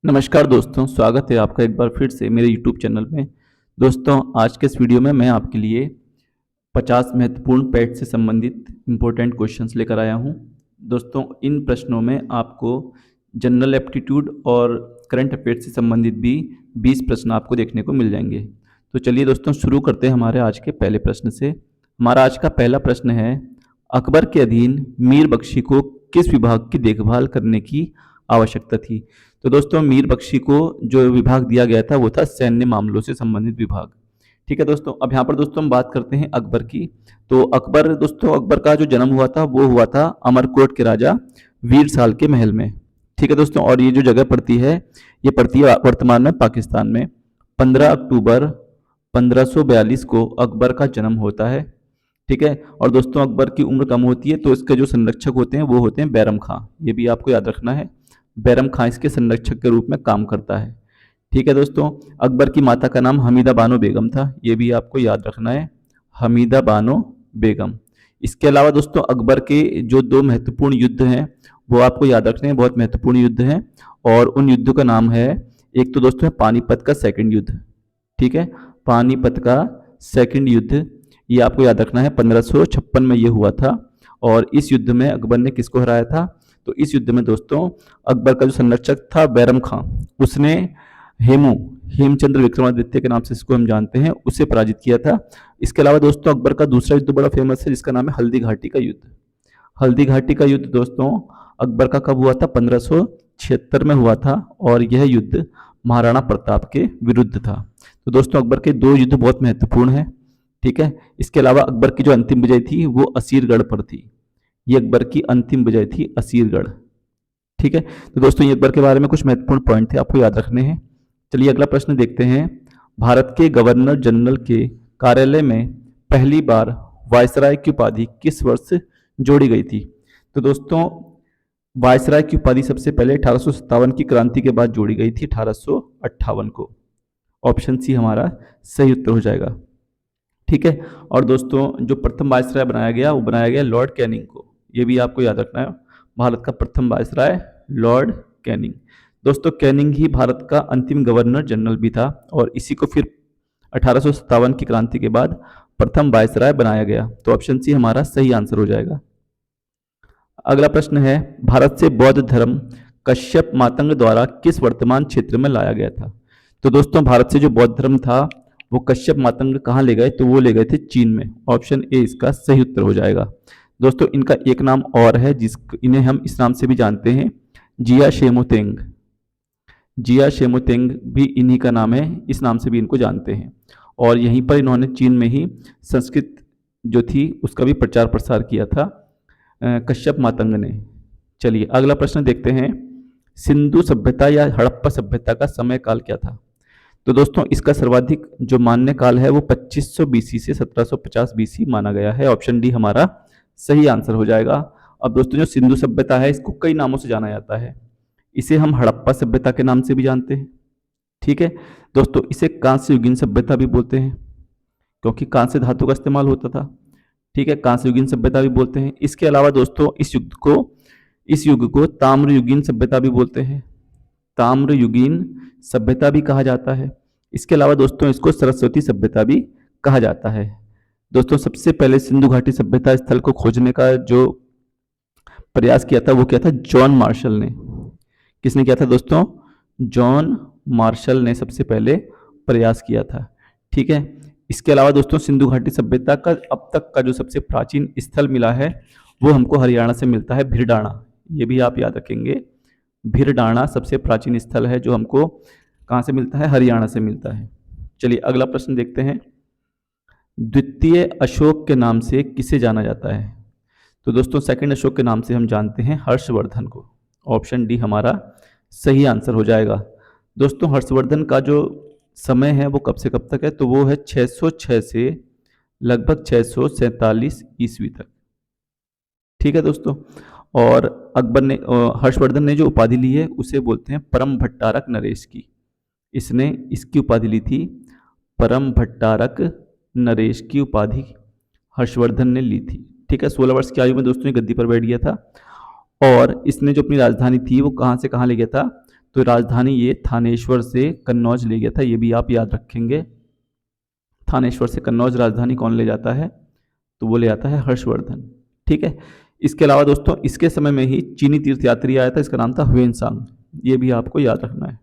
नमस्कार दोस्तों, स्वागत है आपका एक बार फिर से मेरे यूट्यूब चैनल में। दोस्तों, आज के इस वीडियो में मैं आपके लिए 50 महत्वपूर्ण पेट से संबंधित इम्पोर्टेंट क्वेश्चंस लेकर आया हूं। दोस्तों, इन प्रश्नों में आपको जनरल एप्टीट्यूड और करंट अफेयर्स से संबंधित भी 20 प्रश्न आपको देखने को मिल जाएंगे। तो चलिए दोस्तों, शुरू करते हैं हमारे आज के पहले प्रश्न से। हमारा आज का पहला प्रश्न है, अकबर के अधीन मीर बख्शी को किस विभाग की देखभाल करने की आवश्यकता थी? तो दोस्तों, मीर बख्शी को जो विभाग दिया गया था वो था सैन्य मामलों से संबंधित विभाग। ठीक है दोस्तों, अब यहाँ पर दोस्तों हम बात करते हैं अकबर की। तो अकबर का जो जन्म हुआ था वो हुआ था अमरकोट के राजा वीरसाल के महल में। ठीक है दोस्तों, और ये जो जगह पड़ती है ये पड़ती है वर्तमान में पाकिस्तान में। 15 अक्टूबर 1542 को अकबर का जन्म होता है। ठीक है, और दोस्तों अकबर की उम्र कम होती है तो इसके जो संरक्षक होते हैं वो होते हैं बैरम खां। ये भी आपको याद रखना है, बैरम खां इसके संरक्षक के रूप में काम करता है। ठीक है दोस्तों, अकबर की माता का नाम हमीदा बानो बेगम था, ये भी आपको याद रखना है, हमीदा बानो बेगम। इसके अलावा दोस्तों अकबर के जो दो महत्वपूर्ण युद्ध हैं वो आपको याद रखने हैं, बहुत महत्वपूर्ण युद्ध हैं। और उन युद्धों का नाम है, एक तो दोस्तों है पानीपत का सेकंड युद्ध। ठीक है, पानीपत का सेकंड युद्ध, ये आपको याद रखना है, 1556 में ये हुआ था। और इस युद्ध में अकबर ने किसको हराया था? तो इस युद्ध में दोस्तों अकबर का जो संरक्षक था बैरम खां, उसने हेमचंद्र विक्रमादित्य के नाम से इसको हम जानते हैं, उसे पराजित किया था। इसके अलावा दोस्तों अकबर का दूसरा युद्ध बड़ा फेमस है जिसका नाम है हल्दी घाटी का युद्ध। हल्दी घाटी का युद्ध दोस्तों अकबर का कब हुआ था? 1576 में हुआ था, और यह युद्ध महाराणा प्रताप के विरुद्ध था। तो दोस्तों अकबर के दो युद्ध बहुत महत्वपूर्ण है। ठीक है, इसके अलावा अकबर की जो अंतिम विजय थी वो असीरगढ़ पर थी। ये अकबर की अंतिम विजय थी, असीरगढ़। ठीक है, तो दोस्तों ये अकबर के बारे में कुछ महत्वपूर्ण पॉइंट थे, आपको याद रखने हैं। चलिए अगला प्रश्न देखते हैं। भारत के गवर्नर जनरल के कार्यालय में पहली बार वायसराय की उपाधि किस वर्ष जोड़ी गई थी? तो दोस्तों वायसराय की उपाधि सबसे पहले 1857 की क्रांति के बाद जोड़ी गई थी, 1858 को। ऑप्शन सी हमारा सही उत्तर हो जाएगा। ठीक है, और दोस्तों जो प्रथम वायसराय बनाया गया वो बनाया गया लॉर्ड कैनिंग को, ये भी आपको याद रखना है। भारत का प्रथम वायसराय लॉर्ड कैनिंग। दोस्तों कैनिंग ही भारत का अंतिम गवर्नर जनरल भी था, और इसी को फिर 1857 की क्रांति के बाद प्रथम वायसराय बनाया गया। तो ऑप्शन सी हमारा सही आंसर हो जाएगा। अगला प्रश्न है, भारत से बौद्ध धर्म कश्यप मातंग द्वारा किस वर्तमान क्षेत्र में लाया गया था? तो दोस्तों भारत से जो बौद्ध धर्म था वो कश्यप मातंग कहाँ ले गए? तो वो ले गए थे चीन में। ऑप्शन ए इसका सही उत्तर हो जाएगा। दोस्तों इनका एक नाम और है इन्हें हम इस नाम से भी जानते हैं, जिया शेमोतेंग। जिया शेमोतेंग भी इन्हीं का नाम है, इस नाम से भी इनको जानते हैं। और यहीं पर इन्होंने चीन में ही संस्कृत जो थी उसका भी प्रचार प्रसार किया था कश्यप मातंग ने। चलिए अगला प्रश्न देखते हैं, सिंधु सभ्यता या हड़प्पा सभ्यता का समय काल क्या था? तो दोस्तों इसका सर्वाधिक जो मान्य काल है वो 2500 बीसी से 1750 बीसी माना गया है। ऑप्शन डी हमारा सही आंसर हो जाएगा। अब दोस्तों जो सिंधु सभ्यता है इसको कई नामों से जाना जाता है। इसे हम हड़प्पा सभ्यता के नाम से भी जानते हैं। ठीक है दोस्तों, इसे कांस्य युगीन सभ्यता भी बोलते हैं क्योंकि कांस्य धातु का इस्तेमाल होता था। ठीक है, कांस्य युगीन सभ्यता भी बोलते हैं। इसके अलावा दोस्तों इस युग को ताम्र युगीन सभ्यता भी बोलते हैं, ताम्र युगीन सभ्यता भी कहा जाता है। इसके अलावा दोस्तों इसको सरस्वती सभ्यता भी कहा जाता है। दोस्तों सबसे पहले सिंधु घाटी सभ्यता स्थल को खोजने का जो प्रयास किया था वो क्या था? जॉन मार्शल ने। किसने किया था दोस्तों? जॉन मार्शल ने सबसे पहले प्रयास किया था। ठीक है, इसके अलावा दोस्तों सिंधु घाटी सभ्यता का अब तक का जो सबसे प्राचीन स्थल मिला है वो हमको हरियाणा से मिलता है, भिरडाणा। ये भी आप याद रखेंगे, भिरडाणा सबसे प्राचीन स्थल है जो हमको कहाँ से मिलता है? हरियाणा से मिलता है। चलिए अगला प्रश्न देखते हैं, द्वितीय अशोक के नाम से किसे जाना जाता है? तो दोस्तों सेकंड अशोक के नाम से हम जानते हैं हर्षवर्धन को। ऑप्शन डी हमारा सही आंसर हो जाएगा। दोस्तों हर्षवर्धन का जो समय है वो कब से कब तक है? तो वो है 606 से लगभग 647 ईस्वी तक। ठीक है दोस्तों, और हर्षवर्धन ने जो उपाधि ली है उसे बोलते हैं परम भट्टारक नरेश की। इसने इसकी उपाधि ली थी, परम भट्टारक नरेश की उपाधि हर्षवर्धन ने ली थी। ठीक है, 16 वर्ष की आयु में दोस्तों गद्दी पर बैठ गया था, और इसने जो अपनी राजधानी थी वो कहाँ से कहाँ ले गया था? तो राजधानी ये थानेश्वर से कन्नौज ले गया था, ये भी आप याद रखेंगे। थानेश्वर से कन्नौज राजधानी कौन ले जाता है? तो वो ले आता है हर्षवर्धन। ठीक है। इसके अलावा दोस्तों इसके समय में ही चीनी तीर्थयात्री आया था, इसका नाम था ह्वेनसांग, ये भी आपको याद रखना है।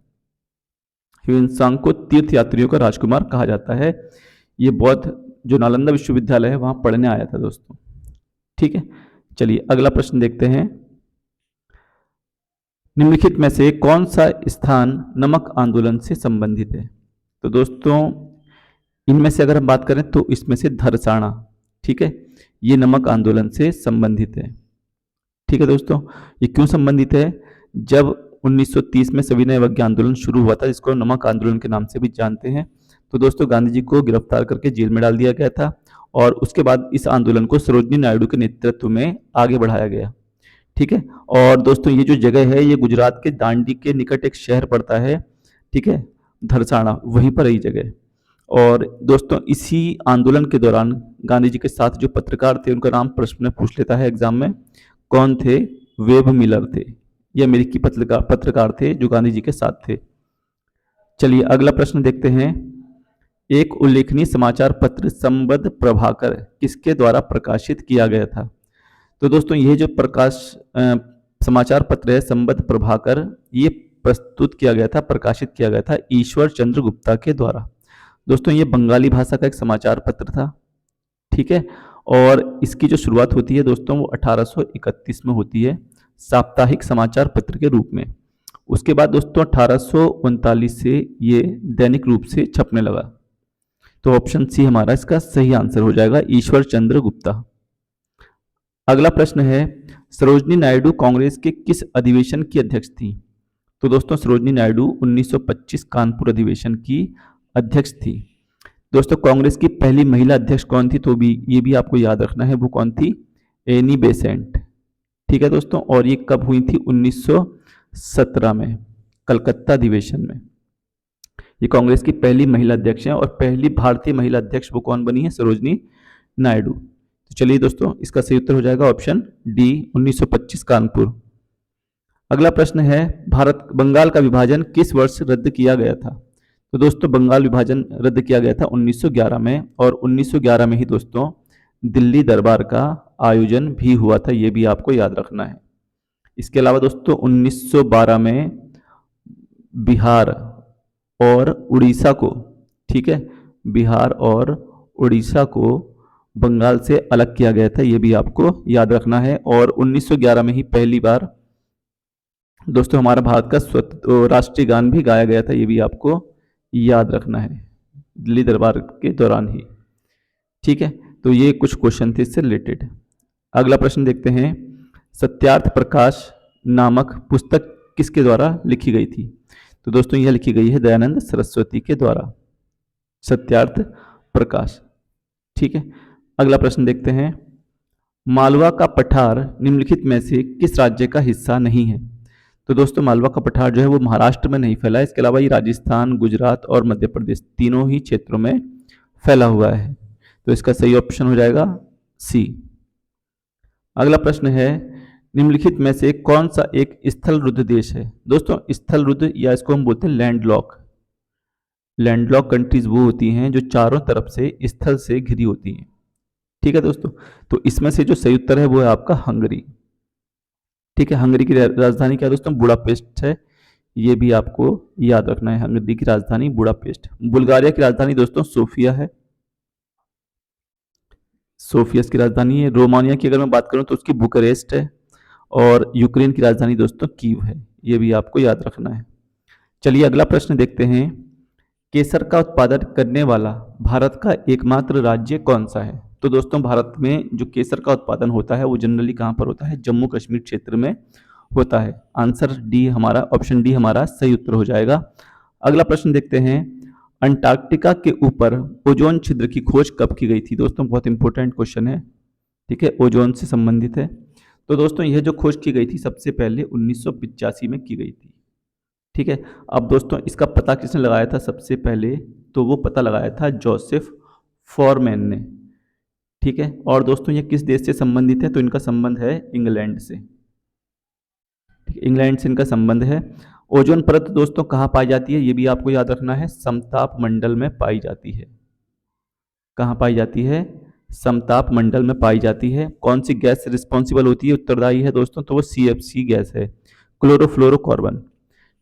ह्वेनसांग को तीर्थयात्रियों का राजकुमार कहा जाता है। ये बौद्ध जो नालंदा विश्वविद्यालय है वहां पढ़ने आया था दोस्तों। ठीक है, चलिए अगला प्रश्न देखते हैं। निम्नलिखित में से कौन सा स्थान नमक आंदोलन से संबंधित है? तो दोस्तों इनमें से अगर हम बात करें तो इसमें से धरसाना, ठीक है, ये नमक आंदोलन से संबंधित है। ठीक है दोस्तों, ये क्यों संबंधित है? जब 1930 में सविनय अवज्ञा आंदोलन शुरू हुआ था, जिसको नमक आंदोलन के नाम से भी जानते हैं, तो दोस्तों गांधी जी को गिरफ्तार करके जेल में डाल दिया गया था और उसके बाद इस आंदोलन को सरोजनी नायडू के नेतृत्व में आगे बढ़ाया गया। ठीक है, और दोस्तों ये जो जगह है ये गुजरात के दांडी के निकट एक शहर पड़ता है, ठीक है, धरसाना, वहीं पर यही जगह। और दोस्तों इसी आंदोलन के दौरान गांधी जी के साथ जो पत्रकार थे उनका नाम प्रश्न में पूछ लेता है एग्जाम में, कौन थे? वेब मिलर थे, ये अमेरिकी पत्रकार थे जो गांधी जी के साथ थे। चलिए अगला प्रश्न देखते हैं। एक उल्लेखनीय समाचार पत्र संबद्ध प्रभाकर किसके द्वारा प्रकाशित किया गया था? तो दोस्तों ये जो समाचार पत्र है संबद्ध प्रभाकर, ये प्रस्तुत किया गया था, प्रकाशित किया गया था ईश्वर चंद्र गुप्ता के द्वारा। दोस्तों ये बंगाली भाषा का एक समाचार पत्र था। ठीक है, और इसकी जो शुरुआत होती है दोस्तों वो 1831 में होती है साप्ताहिक समाचार पत्र के रूप में। उसके बाद दोस्तों 1839 से ये दैनिक रूप से छपने लगा। तो ऑप्शन सी हमारा इसका सही आंसर हो जाएगा, ईश्वर चंद्र गुप्ता। अगला प्रश्न है, सरोजनी नायडू कांग्रेस के किस अधिवेशन की अध्यक्ष थी? तो दोस्तों सरोजनी नायडू 1925 कानपुर अधिवेशन की अध्यक्ष थी। दोस्तों कांग्रेस की पहली महिला अध्यक्ष कौन थी? तो भी ये भी आपको याद रखना है, वो कौन थी? Annie Besant. ठीक है दोस्तों, और ये कब हुई थी? 1917 में, कलकत्ता अधिवेशन में। ये कांग्रेस की पहली महिला अध्यक्ष हैं और पहली भारतीय महिला अध्यक्ष वो कौन बनी है? सरोजनी नायडू। तो चलिए दोस्तों इसका सही उत्तर हो जाएगा ऑप्शन डी, 1925 कानपुर। अगला प्रश्न है, भारत बंगाल का विभाजन किस वर्ष रद्द किया गया था? तो दोस्तों बंगाल विभाजन रद्द किया गया था 1911 में, और 1911 में ही दोस्तों दिल्ली दरबार का आयोजन भी हुआ था, ये भी आपको याद रखना है। इसके अलावा दोस्तों 1912 में बिहार और उड़ीसा को, ठीक है, बिहार और उड़ीसा को बंगाल से अलग किया गया था, ये भी आपको याद रखना है। और 1911 में ही पहली बार दोस्तों हमारा भारत का राष्ट्रीय गान भी गाया गया था, ये भी आपको याद रखना है, दिल्ली दरबार के दौरान ही। ठीक है, तो ये कुछ क्वेश्चन थे इससे रिलेटेड। अगला प्रश्न देखते हैं, सत्यार्थ प्रकाश नामक पुस्तक किसके द्वारा लिखी गई थी? तो दोस्तों यह लिखी गई है दयानंद सरस्वती के द्वारा, सत्यार्थ प्रकाश। ठीक है, अगला प्रश्न देखते हैं, मालवा का पठार निम्नलिखित में से किस राज्य का हिस्सा नहीं है? तो दोस्तों मालवा का पठार जो है वो महाराष्ट्र में नहीं फैला है, इसके अलावा ये राजस्थान, गुजरात और मध्य प्रदेश तीनों ही क्षेत्रों में फैला हुआ है। तो इसका सही ऑप्शन हो जाएगा सी। अगला प्रश्न है, निम्नलिखित में से कौन सा एक स्थल रुद्ध देश है? दोस्तों स्थल रुद्ध या इसको हम बोलते हैं लैंडलॉक, लैंडलॉक कंट्रीज वो होती हैं जो चारों तरफ से स्थल से घिरी होती हैं। ठीक है दोस्तों, तो इसमें से जो सही उत्तर है वो है आपका हंगरी। ठीक है, हंगरी की राजधानी क्या है दोस्तों? बुडापेस्ट है, ये भी आपको याद रखना है, हंगरी की राजधानी बुडापेस्ट। बुल्गारिया की राजधानी दोस्तों सोफिया है, सोफिया की राजधानी है। रोमानिया की अगर मैं बात करूं तो उसकी बुकारेस्ट है, और यूक्रेन की राजधानी दोस्तों कीव है, ये भी आपको याद रखना है। चलिए अगला प्रश्न देखते हैं, केसर का उत्पादन करने वाला भारत का एकमात्र राज्य कौन सा है? तो दोस्तों भारत में जो केसर का उत्पादन होता है वो जनरली कहाँ पर होता है? जम्मू कश्मीर क्षेत्र में होता है। आंसर डी हमारा, ऑप्शन डी हमारा सही उत्तर हो जाएगा। अगला प्रश्न देखते हैं, अंटार्कटिका के ऊपर ओजोन छिद्र की खोज कब की गई थी? दोस्तों बहुत इंपॉर्टेंट क्वेश्चन है, ठीक है, ओजोन से संबंधित है। तो दोस्तों यह जो खोज की गई थी सबसे पहले 1985 में की गई थी। ठीक है, अब दोस्तों इसका पता किसने लगाया था सबसे पहले? तो वो पता लगाया था जोसेफ फॉरमैन ने। ठीक है, और दोस्तों ये किस देश से संबंधित है? तो इनका संबंध है इंग्लैंड से, इंग्लैंड से इनका संबंध है। ओजोन परत दोस्तों कहाँ पाई जाती है, ये भी आपको याद रखना है, समताप मंडल में पाई जाती है। कहाँ पाई जाती है, समताप मंडल में पाई जाती है। कौन सी गैस रिस्पॉन्सिबल होती है, उत्तरदायी है दोस्तों, तो वो CFC गैस है, क्लोरोफ्लोरोकार्बन।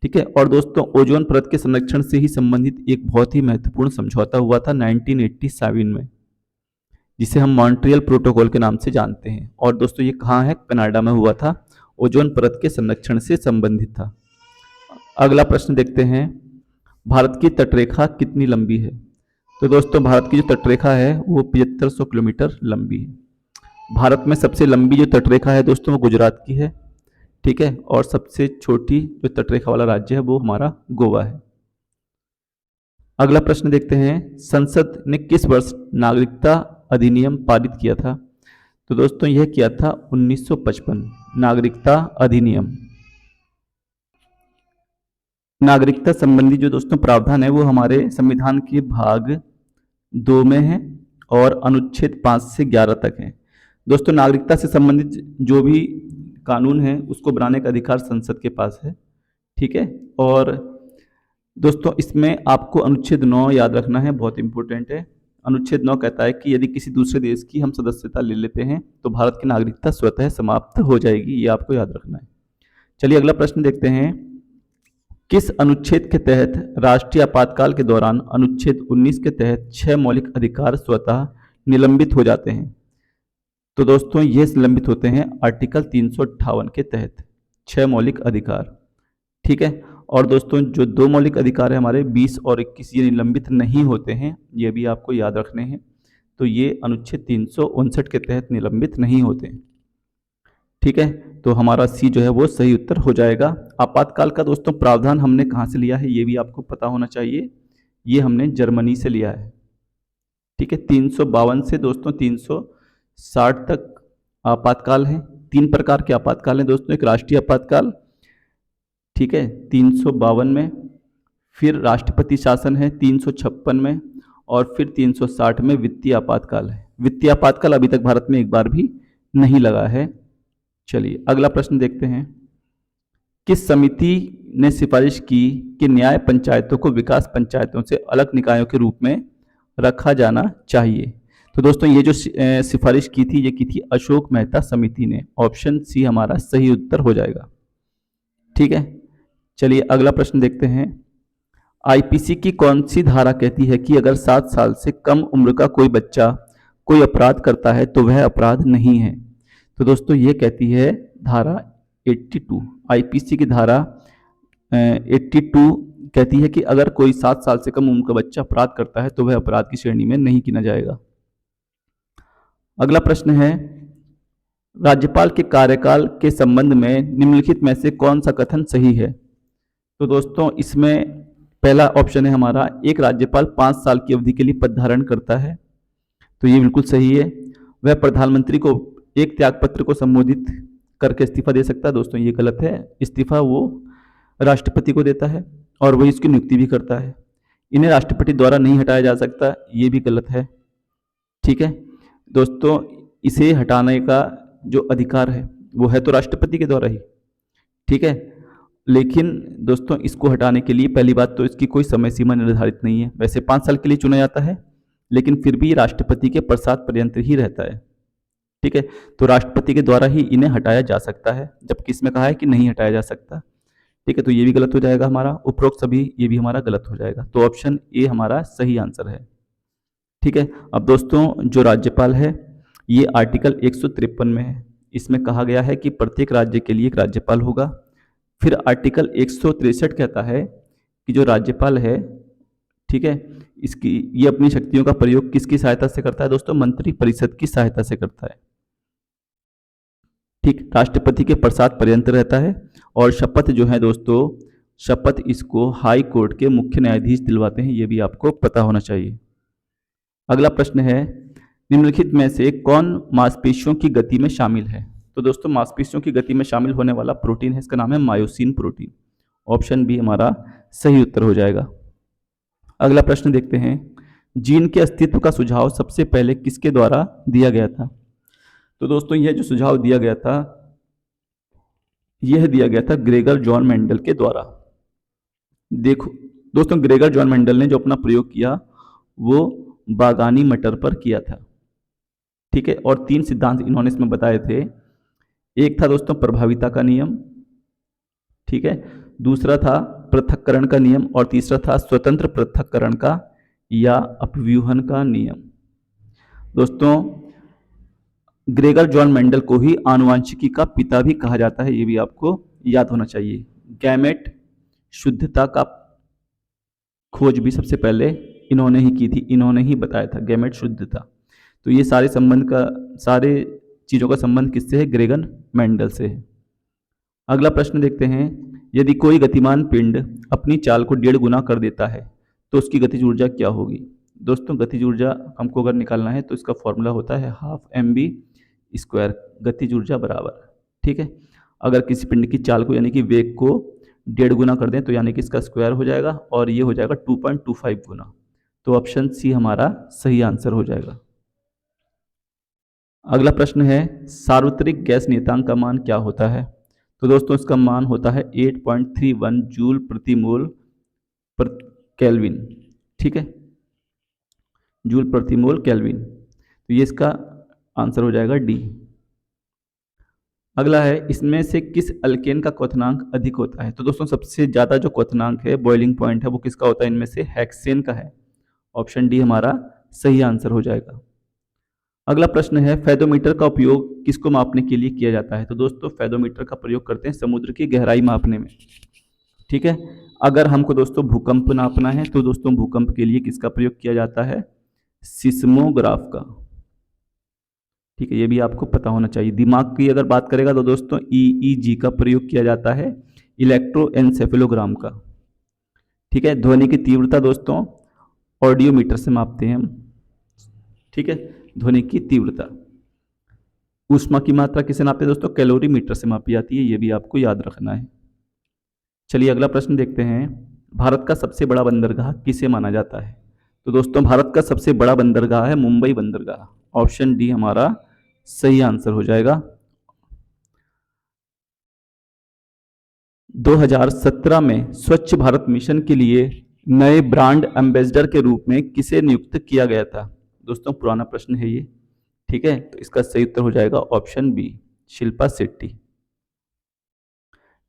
ठीक है। और दोस्तों ओजोन परत के संरक्षण से ही संबंधित एक बहुत ही महत्वपूर्ण समझौता हुआ था 1987 में, जिसे हम मॉन्ट्रियल प्रोटोकॉल के नाम से जानते हैं। और दोस्तों ये कहाँ है, कनाडा में हुआ था, ओजोन परत के संरक्षण से संबंधित था। अगला प्रश्न देखते हैं, भारत की तटरेखा कितनी लंबी है। तो दोस्तों भारत की जो तटरेखा है वो 7500 किलोमीटर लंबी है। भारत में सबसे लंबी जो तटरेखा है दोस्तों वो गुजरात की है। ठीक है। और सबसे छोटी जो तटरेखा वाला राज्य है वो हमारा गोवा है। अगला प्रश्न देखते हैं, संसद ने किस वर्ष नागरिकता अधिनियम पारित किया था। तो दोस्तों यह किया था 1955, नागरिकता अधिनियम। नागरिकता संबंधी जो दोस्तों प्रावधान है वो हमारे संविधान के भाग 2 में है और अनुच्छेद 5 से 11 तक है। दोस्तों नागरिकता से संबंधित जो भी कानून है उसको बनाने का अधिकार संसद के पास है। ठीक है। और दोस्तों इसमें आपको अनुच्छेद 9 याद रखना है, बहुत इंपॉर्टेंट है। अनुच्छेद 9 कहता है कि यदि किसी दूसरे देश की हम सदस्यता ले लेते हैं तो भारत की नागरिकता स्वतः समाप्त हो जाएगी, ये आपको याद रखना है। चलिए अगला प्रश्न देखते हैं, किस अनुच्छेद के तहत राष्ट्रीय आपातकाल के दौरान अनुच्छेद 19 के तहत 6 मौलिक अधिकार स्वतः निलंबित हो जाते हैं। तो दोस्तों ये निलंबित होते हैं आर्टिकल 358 के तहत 6 मौलिक अधिकार। ठीक है। और दोस्तों जो 2 मौलिक अधिकार है हमारे 20 और 21, ये निलंबित नहीं होते हैं, ये भी आपको याद रखने हैं। तो ये अनुच्छेद 359 के तहत निलंबित नहीं होते। ठीक है। तो हमारा सी जो है वो सही उत्तर हो जाएगा। आपातकाल का दोस्तों प्रावधान हमने कहाँ से लिया है ये भी आपको पता होना चाहिए, ये हमने जर्मनी से लिया है। ठीक है। 352 से दोस्तों 360 तक आपातकाल है। 3 प्रकार के आपातकाल हैं दोस्तों, एक राष्ट्रीय आपातकाल, ठीक है, 352 में, फिर राष्ट्रपति शासन है 356 में, और फिर 360 में वित्तीय आपातकाल है। वित्तीय आपातकाल अभी तक भारत में एक बार भी नहीं लगा है। चलिए अगला प्रश्न देखते हैं, किस समिति ने सिफारिश की कि न्याय पंचायतों को विकास पंचायतों से अलग निकायों के रूप में रखा जाना चाहिए। तो दोस्तों ये जो सिफारिश की थी ये की थी अशोक मेहता समिति ने। ऑप्शन सी हमारा सही उत्तर हो जाएगा। ठीक है। चलिए अगला प्रश्न देखते हैं, आईपीसी की कौन सी धारा कहती है कि अगर 7 साल से कम उम्र का कोई बच्चा कोई अपराध करता है तो वह अपराध नहीं है। तो दोस्तों ये कहती है धारा 82, आईपीसी की धारा 82 कहती है कि अगर कोई 7 साल से कम उम्र का बच्चा अपराध करता है तो वह अपराध की श्रेणी में नहीं गिना जाएगा। अगला प्रश्न है, राज्यपाल के कार्यकाल के संबंध में निम्नलिखित में से कौन सा कथन सही है। तो दोस्तों इसमें पहला ऑप्शन है हमारा, एक राज्यपाल 5 साल की अवधि के लिए पद धारण करता है। तो ये बिल्कुल सही है। वह प्रधानमंत्री को एक त्यागपत्र को संबोधित करके इस्तीफा दे सकता है। दोस्तों ये गलत है, इस्तीफा वो राष्ट्रपति को देता है और वही इसकी नियुक्ति भी करता है। इन्हें राष्ट्रपति द्वारा नहीं हटाया जा सकता, ये भी गलत है। ठीक है दोस्तों, इसे हटाने का जो अधिकार है वो है तो राष्ट्रपति के द्वारा ही। ठीक है। लेकिन दोस्तों इसको हटाने के लिए पहली बात तो इसकी कोई समय सीमा निर्धारित नहीं है। वैसे 5 साल के लिए चुना जाता है लेकिन फिर भी राष्ट्रपति के प्रसाद पर्यंत ही रहता है। ठीक है। तो राष्ट्रपति के द्वारा ही इन्हें हटाया जा सकता है, जबकि इसमें कहा है कि नहीं हटाया जा सकता। ठीक है। तो ये भी गलत हो जाएगा हमारा, उपरोक्त सभी ये भी हमारा गलत हो जाएगा। तो ऑप्शन ए हमारा सही आंसर है। ठीक है। अब दोस्तों जो राज्यपाल है ये आर्टिकल 153 में है। इसमें कहा गया है कि प्रत्येक राज्य के लिए एक राज्यपाल होगा। फिर आर्टिकल 163 कहता है कि जो राज्यपाल है, ठीक है, इसकी ये अपनी शक्तियों का प्रयोग किसकी सहायता से करता है दोस्तों, मंत्री परिषद की सहायता से करता है। ठीक, राष्ट्रपति के प्रसाद पर्यंत रहता है। और शपथ जो है दोस्तों, शपथ इसको हाई कोर्ट के मुख्य न्यायाधीश दिलवाते हैं, ये भी आपको पता होना चाहिए। अगला प्रश्न है, निम्नलिखित में से कौन मांसपेशियों की गति में शामिल है। तो दोस्तों मांसपेशियों की गति में शामिल होने वाला प्रोटीन है, इसका नाम है मायोसिन प्रोटीन। ऑप्शन बी हमारा सही उत्तर हो जाएगा। अगला प्रश्न देखते हैं, जीन के अस्तित्व का सुझाव सबसे पहले किसके द्वारा दिया गया था। तो दोस्तों यह जो सुझाव दिया गया था, यह दिया गया था ग्रेगर जॉन मेंडल के द्वारा। देखो दोस्तों, ग्रेगर जॉन मेंडल ने जो अपना प्रयोग किया वो बागानी मटर पर किया था। ठीक है, और 3 सिद्धांत इन्होंने इसमें बताए थे। एक था दोस्तों प्रभाविता का नियम, ठीक है, दूसरा था पृथक्करण का नियम, और तीसरा था स्वतंत्र पृथक्करण का या अपव्यूहन का नियम। दोस्तों, ग्रेगर जॉन मेंडल को ही आनुवांशिकी का पिता भी कहा जाता है, ये भी आपको याद होना चाहिए। गैमेट शुद्धता का खोज भी सबसे पहले इन्होंने ही की थी, इन्होंने ही बताया था गैमेट शुद्धता। तो ये सारे चीज़ों का संबंध किससे है? ग्रेगर मेंडल से है। अगला प्रश्न देखते हैं, यदि कोई गतिमान पिंड अपनी चाल को 1.5 गुना कर देता है तो उसकी गतिज ऊर्जा क्या होगी? दोस्तों, गतिज ऊर्जा हमको अगर निकालना है तो इसका फॉर्मूला होता है हाफ mv², गतिज ऊर्जा बराबर, ठीक है। अगर किसी पिंड की चाल को यानी कि वेग को 1.5 गुना कर दें तो यानी कि इसका स्क्वायर हो जाएगा, और ये हो जाएगा 2.25 गुना। तो ऑप्शन सी हमारा सही आंसर हो जाएगा। अगला प्रश्न है, सार्वत्रिक गैस नियतांक का मान क्या होता है? तो दोस्तों, इसका मान होता है 8.31 जूल प्रति मोल पर केल्विन, ठीक है, जूल प्रति मोल केल्विन। तो ये इसका आंसर हो जाएगा डी। अगला है, इसमें से किस अल्केन का क्वथनांक अधिक होता है? तो दोस्तों, सबसे ज्यादा जो क्वथनांक है, बॉइलिंग पॉइंट है, वो किसका होता है? इनमें से हेक्सेन का है। ऑप्शन डी हमारा सही आंसर हो जाएगा। अगला प्रश्न है, फेदोमीटर का उपयोग किसको मापने के लिए किया जाता है? तो दोस्तों, फेदोमीटर का प्रयोग करते हैं समुद्र की गहराई मापने में, ठीक है। अगर हमको दोस्तों भूकंप नापना है तो दोस्तों भूकंप के लिए किसका प्रयोग किया जाता है? सिस्मोग्राफ का, ठीक है, ये भी आपको पता होना चाहिए। दिमाग की अगर बात करेगा तो दोस्तों ईईजी का प्रयोग किया जाता है, इलेक्ट्रोएन्सेफेलोग्राम का, ठीक है। ध्वनि की तीव्रता दोस्तों ऑडियोमीटर से मापते हैं हम, ठीक है, ध्वनि की तीव्रता। ऊष्मा की मात्रा किसे नापते हैं दोस्तों? कैलोरीमीटर से मापी जाती है, ये भी आपको याद रखना है। चलिए अगला प्रश्न देखते हैं, भारत का सबसे बड़ा बंदरगाह किसे माना जाता है? तो दोस्तों, भारत का सबसे बड़ा बंदरगाह है मुंबई बंदरगाह। ऑप्शन डी हमारा सही आंसर हो जाएगा। 2017 में स्वच्छ भारत मिशन के लिए नए ब्रांड एम्बेसडर के रूप में किसे नियुक्त किया गया था? दोस्तों, पुराना प्रश्न है ये, ठीक है, तो इसका सही उत्तर हो जाएगा ऑप्शन बी, शिल्पा शेट्टी।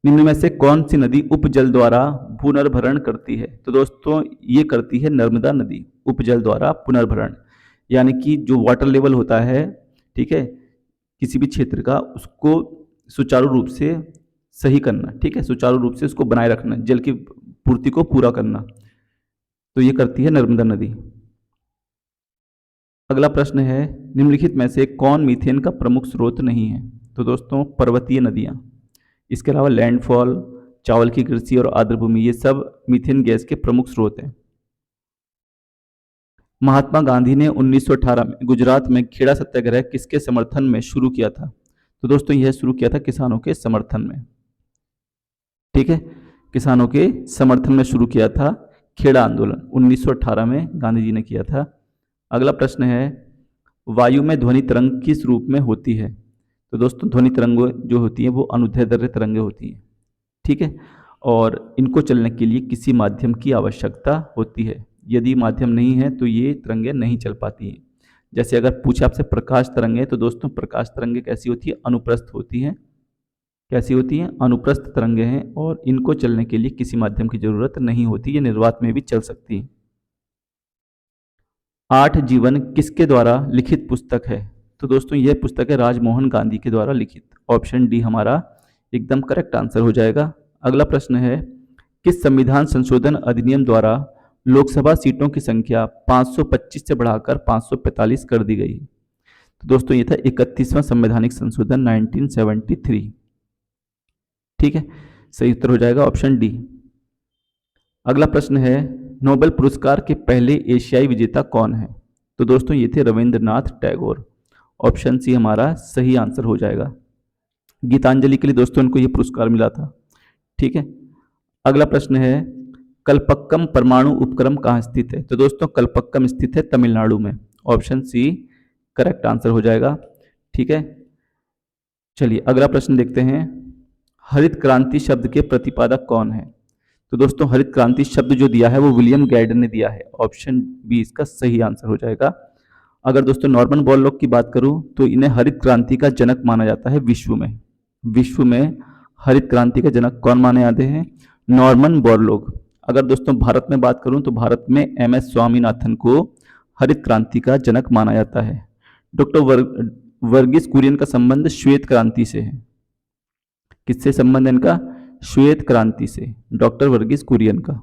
निम्न में से कौन सी नदी उपजल द्वारा पुनर्भरण करती है? तो दोस्तों, ये करती है नर्मदा नदी, उपजल द्वारा पुनर्भरण, यानी कि जो वाटर लेवल होता है, ठीक है, किसी भी क्षेत्र का, उसको सुचारू रूप से सही करना, ठीक है, सुचारू रूप से उसको बनाए रखना, जल की पूर्ति को पूरा करना, तो ये करती है नर्मदा नदी। अगला प्रश्न है, निम्नलिखित में से कौन मीथेन का प्रमुख स्रोत नहीं है? तो दोस्तों, पर्वतीय नदियां, इसके अलावा लैंडफॉल, चावल की कृषि और आर्द्र भूमि, ये सब मीथेन गैस के प्रमुख स्रोत हैं। महात्मा गांधी ने 1918 में गुजरात में खेड़ा सत्याग्रह किसके समर्थन में शुरू किया था? तो दोस्तों, यह शुरू किया था किसानों के समर्थन में, ठीक है, किसानों के समर्थन में शुरू किया था खेड़ा आंदोलन, 1918 में गांधी जी ने किया था। अगला प्रश्न है, वायु में ध्वनि तरंग किस रूप में होती है? तो दोस्तों, ध्वनि तरंग जो होती है वो अनुदैर्ध्य तरंगें होती हैं, ठीक है, और इनको चलने के लिए किसी माध्यम की आवश्यकता होती है। यदि माध्यम नहीं है तो ये तरंगें नहीं चल पाती हैं। जैसे अगर पूछे आपसे प्रकाश तरंगें, तो दोस्तों प्रकाश तरंगें कैसी होती है? अनुप्रस्थ होती हैं। कैसी होती हैं? अनुप्रस्थ तरंगें हैं, और इनको चलने के लिए किसी माध्यम की जरूरत नहीं होती, ये निर्वात में भी चल सकती हैं। 8 जीवन किसके द्वारा लिखित पुस्तक है? तो दोस्तों, यह पुस्तक है राजमोहन गांधी के द्वारा लिखित। ऑप्शन डी हमारा एकदम करेक्ट आंसर हो जाएगा। अगला प्रश्न है, किस संविधान संशोधन अधिनियम द्वारा लोकसभा सीटों की संख्या 525 से बढ़ाकर 545 कर दी गई? तो दोस्तों, ये था 31वां संवैधानिक संशोधन 1973, ठीक है, सही उत्तर हो जाएगा ऑप्शन डी। अगला प्रश्न है, नोबेल पुरस्कार के पहले एशियाई विजेता कौन है? तो दोस्तों, ये थे रविंद्रनाथ टैगोर। ऑप्शन सी हमारा सही आंसर हो जाएगा। गीतांजलि के लिए दोस्तों उनको ये पुरस्कार मिला था, ठीक है। अगला प्रश्न है, कल्पक्कम परमाणु उपक्रम कहाँ स्थित है? तो दोस्तों, कल्पक्कम स्थित है तमिलनाडु में। ऑप्शन सी करेक्ट आंसर हो जाएगा, ठीक है। चलिए अगला प्रश्न देखते हैं, हरित क्रांति शब्द के प्रतिपादक कौन है? तो दोस्तों हरित क्रांति शब्द जो दिया है वो विलियम गैडर ने दिया है। ऑप्शन बी इसका सही आंसर हो जाएगा। अगर दोस्तों नॉर्मन बोरलॉग की बात करूं तो इन्हें हरित क्रांति का जनक माना जाता है विश्व में। विश्व में हरित क्रांति का जनक कौन माने जाते हैं? Norman Borlaug. अगर दोस्तों भारत में बात करूं तो भारत में एम.एस. स्वामीनाथन को हरित क्रांति का जनक माना जाता है। डॉक्टर वर्गीस कुरियन का संबंध श्वेत क्रांति से है। किससे संबंध है इनका? श्वेत क्रांति से, डॉक्टर वर्गीस कुरियन का।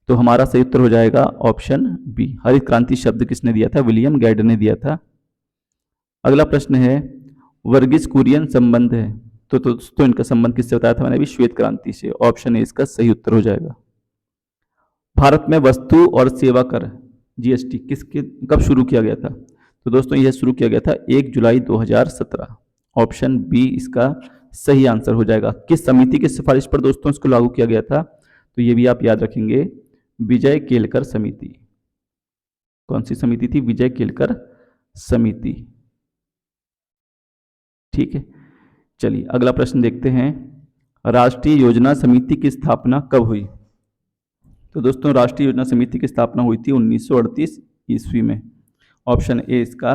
तो हमारा सही उत्तर हो जाएगा ऑप्शन बी। हरित क्रांति शब्द किसने दिया था? विलियम गैडर ने दिया था। अगला प्रश्न है वर्गीस कुरियन संबंध है, तो दोस्तों इनका संबंध किससे बताया था मैंने अभी? श्वेत क्रांति से। ऑप्शन ए इसका सही उत्तर हो जाएगा। भारत में वस्तु और सेवा कर जीएसटी कब शुरू किया गया था? तो दोस्तों यह शुरू किया गया था 1 जुलाई 2017। ऑप्शन बी इसका सही आंसर हो जाएगा। किस समिति की सिफारिश पर दोस्तों इसको लागू किया गया था? तो ये भी आप याद रखेंगे, विजय केलकर समिति। कौन सी समिति थी? विजय केलकर समिति। ठीक है, चलिए अगला प्रश्न देखते हैं। राष्ट्रीय योजना समिति की स्थापना कब हुई? तो दोस्तों राष्ट्रीय योजना समिति की स्थापना हुई थी 1938 ईस्वी में। ऑप्शन ए इसका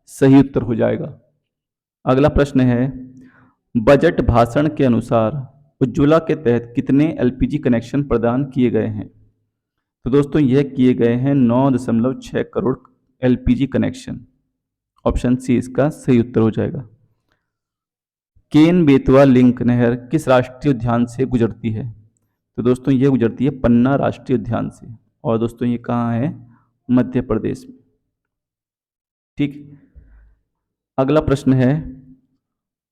सही उत्तर हो जाएगा। अगला प्रश्न है बजट भाषण के अनुसार उज्ज्वला के तहत कितने एलपीजी कनेक्शन प्रदान किए गए हैं? तो दोस्तों यह किए गए हैं 9.6 crore LPG connection. Option C इसका सही उत्तर हो जाएगा। केन बेतवा लिंक नहर किस राष्ट्रीय उद्यान से गुजरती है? तो दोस्तों ये गुजरती है पन्ना राष्ट्रीय उद्यान से, और दोस्तों ये कहाँ है? मध्य प्रदेश में। ठीक, अगला प्रश्न है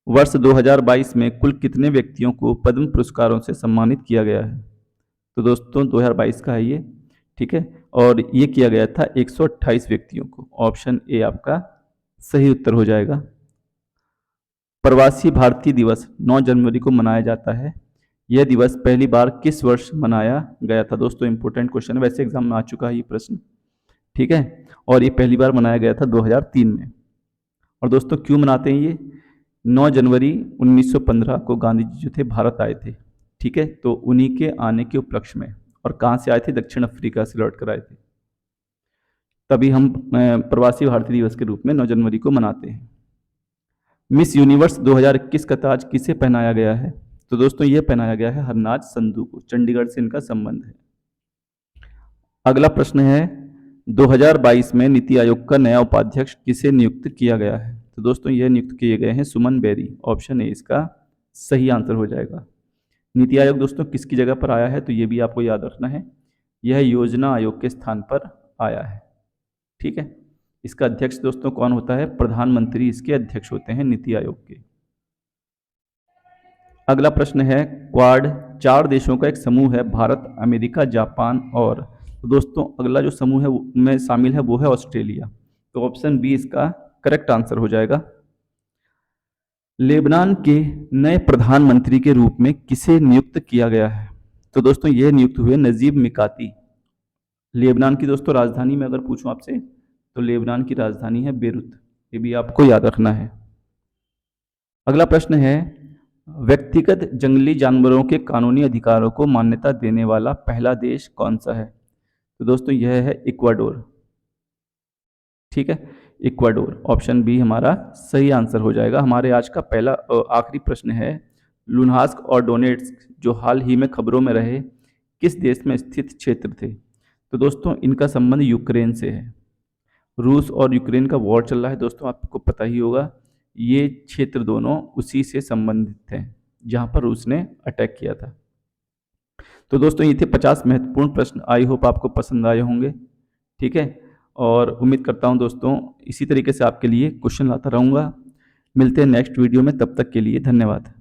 वर्ष 2022 में कुल कितने व्यक्तियों को पद्म पुरस्कारों से सम्मानित किया गया है? तो दोस्तों 2022 का है ये, ठीक है, और ये किया गया था 128 व्यक्तियों को। ऑप्शन ए आपका सही उत्तर हो जाएगा। प्रवासी भारतीय दिवस 9 जनवरी को मनाया जाता है। यह दिवस पहली बार किस वर्ष मनाया गया था? दोस्तों इंपॉर्टेंट क्वेश्चन है, वैसे एग्जाम में आ चुका है ये प्रश्न, ठीक है, और ये पहली बार मनाया गया था 2003 में। और दोस्तों क्यों मनाते हैं ये? 9 जनवरी 1915 को गांधी जी जो थे भारत आए थे, ठीक है, तो उन्हीं के आने के उपलक्ष्य में। और कहाँ से आए थे? दक्षिण अफ्रीका से लौट कर आए थे। तभी हम प्रवासी भारतीय दिवस के रूप में 9 जनवरी को मनाते हैं। मिस यूनिवर्स 2021 का ताज किसे पहनाया गया है? तो दोस्तों ये पहनाया गया है हरनाज संधू को। चंडीगढ़ से इनका संबंध है। अगला प्रश्न है 2022 में नीति आयोग का नया उपाध्यक्ष किसे नियुक्त किया गया है? तो दोस्तों यह नियुक्त किए गए हैं सुमन बेरी। ऑप्शन ए इसका सही आंसर हो जाएगा। नीति आयोग दोस्तों किसकी जगह पर आया है? तो ये भी आपको याद रखना है, यह योजना आयोग के स्थान पर आया है, ठीक है। इसका अध्यक्ष दोस्तों कौन होता है? प्रधानमंत्री इसके अध्यक्ष होते हैं नीति आयोग के। अगला प्रश्न है क्वाड 4 देशों का एक समूह है, भारत, अमेरिका, जापान और, तो दोस्तों अगला जो समूह है में शामिल है वो है ऑस्ट्रेलिया। तो ऑप्शन बी इसका करेक्ट आंसर हो जाएगा। लेबनान के नए प्रधानमंत्री के रूप में किसे नियुक्त किया गया है? तो दोस्तों यह नियुक्त हुए नजीब मिकाती। लेबनान की दोस्तों राजधानी में अगर पूछूं आपसे तो लेबनान की राजधानी है बेरूत, ये भी आपको याद रखना है। अगला प्रश्न है व्यक्तिगत जंगली जानवरों के कानूनी अधिकारों को मान्यता देने वाला पहला देश कौन सा है? तो दोस्तों यह है इक्वाडोर, ठीक है, इक्वाडोर। ऑप्शन बी हमारा सही आंसर हो जाएगा। हमारे आज का पहला आखिरी प्रश्न है लुहांस्क और डोनेट्स्क जो हाल ही में खबरों में रहे किस देश में स्थित क्षेत्र थे? तो दोस्तों इनका संबंध यूक्रेन से है। रूस और यूक्रेन का वॉर चल रहा है दोस्तों, आपको पता ही होगा। ये क्षेत्र दोनों उसी से संबंधित हैं जहां पर रूस ने अटैक किया था। तो दोस्तों ये थे 50 महत्वपूर्ण प्रश्न। आई होप आपको पसंद आए होंगे, ठीक है, और उम्मीद करता हूं दोस्तों इसी तरीके से आपके लिए क्वेश्चन लाता रहूंगा। मिलते हैं नेक्स्ट वीडियो में, तब तक के लिए धन्यवाद।